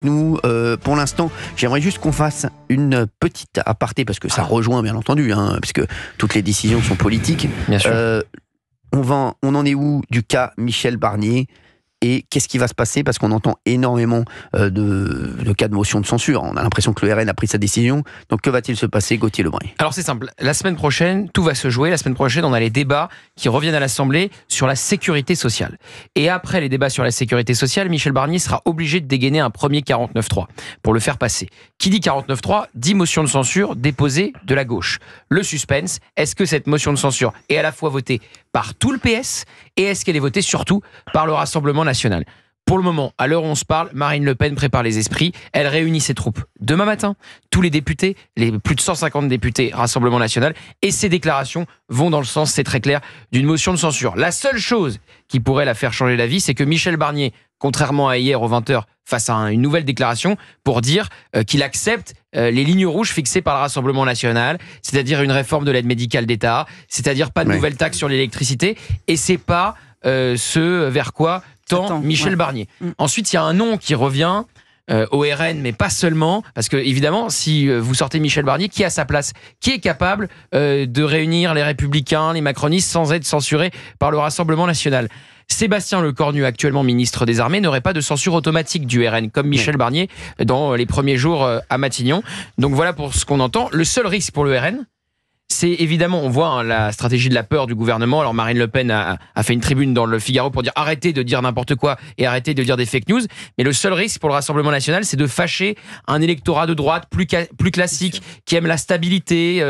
Nous, pour l'instant, j'aimerais juste qu'on fasse une petite aparté, parce que ça rejoint bien entendu, puisque toutes les décisions sont politiques. Bien sûr. On en est où du cas Michel Barnier ? Et qu'est-ce qui va se passer ? Parce qu'on entend énormément de cas de motion de censure. On a l'impression que le RN a pris sa décision. Donc que va-t-il se passer, Gauthier Lebray ? Alors c'est simple, la semaine prochaine, tout va se jouer. La semaine prochaine, on a les débats qui reviennent à l'Assemblée sur la sécurité sociale. Et après les débats sur la sécurité sociale, Michel Barnier sera obligé de dégainer un premier 49.3 pour le faire passer. Qui dit 49.3 dit motion de censure déposée de la gauche. Le suspense, est-ce que cette motion de censure est à la fois votée par tout le PS et est-ce qu'elle est votée surtout par le Rassemblement national ? Pour le moment, à l'heure où on se parle, Marine Le Pen prépare les esprits. Elle réunit ses troupes demain matin, tous les députés, les plus de 150 députés Rassemblement national, et ses déclarations vont dans le sens, c'est très clair, d'une motion de censure. La seule chose qui pourrait la faire changer d'avis, c'est que Michel Barnier, contrairement à hier aux 20h, fasse une nouvelle déclaration pour dire qu'il accepte les lignes rouges fixées par le Rassemblement national, c'est-à-dire une réforme de l'aide médicale d'État, c'est-à-dire pas de nouvelles taxes sur l'électricité, et c'est pas ce vers quoi tend Michel Barnier. Ensuite, il y a un nom qui revient au RN, mais pas seulement, parce que évidemment, si vous sortez Michel Barnier, qui est à sa place ? Qui est capable de réunir les Républicains, les Macronistes, sans être censuré par le Rassemblement national ? Sébastien Lecornu, actuellement ministre des Armées, n'aurait pas de censure automatique du RN, comme Michel Barnier dans les premiers jours à Matignon. Donc voilà pour ce qu'on entend. Le seul risque pour le RN, c'est évidemment, on voit la stratégie de la peur du gouvernement. Alors Marine Le Pen a fait une tribune dans le Figaro pour dire arrêtez de dire n'importe quoi et arrêtez de dire des fake news. Mais le seul risque pour le Rassemblement national, c'est de fâcher un électorat de droite plus classique, qui aime la stabilité,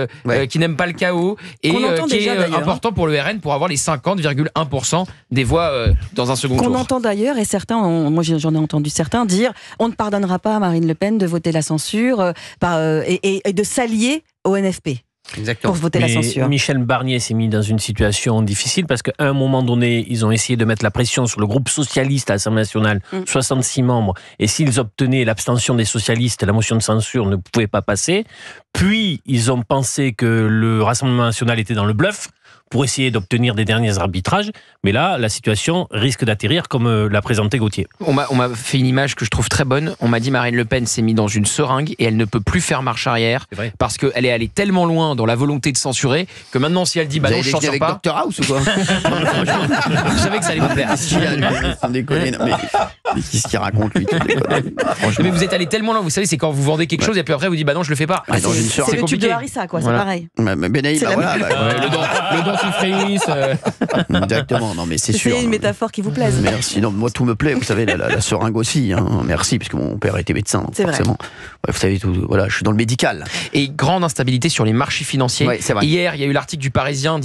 qui n'aime pas le chaos, et qui est important pour le RN pour avoir les 50,1% des voix dans un second tour. Qu'on entend d'ailleurs, et certains, moi j'en ai entendu certains dire, on ne pardonnera pas à Marine Le Pen de voter la censure et de s'allier au NFP. Exactement. Pour voter la censure. Michel Barnier s'est mis dans une situation difficile parce qu'à un moment donné, ils ont essayé de mettre la pression sur le groupe socialiste à l'Assemblée nationale, 66 membres, et s'ils obtenaient l'abstention des socialistes, la motion de censure ne pouvait pas passer. Puis, ils ont pensé que le Rassemblement national était dans le bluff pour essayer d'obtenir des derniers arbitrages. Mais là, la situation risque d'atterrir comme l'a présenté Gauthier. On m'a fait une image que je trouve très bonne. On m'a dit Marine Le Pen s'est mise dans une seringue et elle ne peut plus faire marche arrière parce qu'elle est allée tellement loin dans la volonté de censurer que maintenant, si elle dit bah non, je censure pas. Dr House ou quoi ? Je savais que ça allait vous plaire. Sans déconner, non, mais qu'est-ce qu'il raconte lui ? Mais vous êtes allé tellement loin. Vous savez, c'est quand vous vendez quelque chose et puis après vous dites bah non, je le fais pas. C'est le tube de Harissa, quoi. C'est pareil. Le dentifrice. Exactement, non mais c'est sûr. C'est une métaphore qui vous plaise. Merci, non, moi tout me plaît, vous savez, la seringue aussi, merci, puisque mon père était médecin, donc forcément. Ouais, vous savez, je suis dans le médical. Et grande instabilité sur les marchés financiers. Ouais, c'est vrai. Hier, il y a eu l'article du Parisien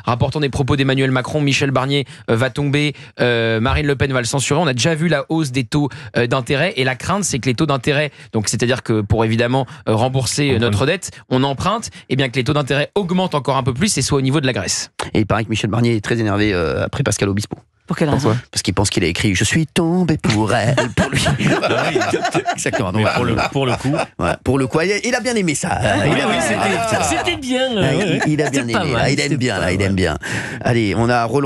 rapportant des propos d'Emmanuel Macron, Michel Barnier va tomber, Marine Le Pen va le censurer. On a déjà vu la hausse des taux d'intérêt, et la crainte, c'est que les taux d'intérêt, donc c'est-à-dire que pour évidemment rembourser notre dette, on emprunte, et bien que les taux d'intérêt augmentent encore un peu plus et soit au niveau de la Grèce. Et il paraît que Michel Barnier est très énervé après Pascal Obispo. Pour quelle raison ? Parce qu'il pense qu'il a écrit « Je suis tombé pour elle », pour lui. Exactement. Donc, pour le coup. Voilà, pour le coup, il a bien aimé ça. C'était bien. Il a bien aimé. Il aime bien. Allez, on a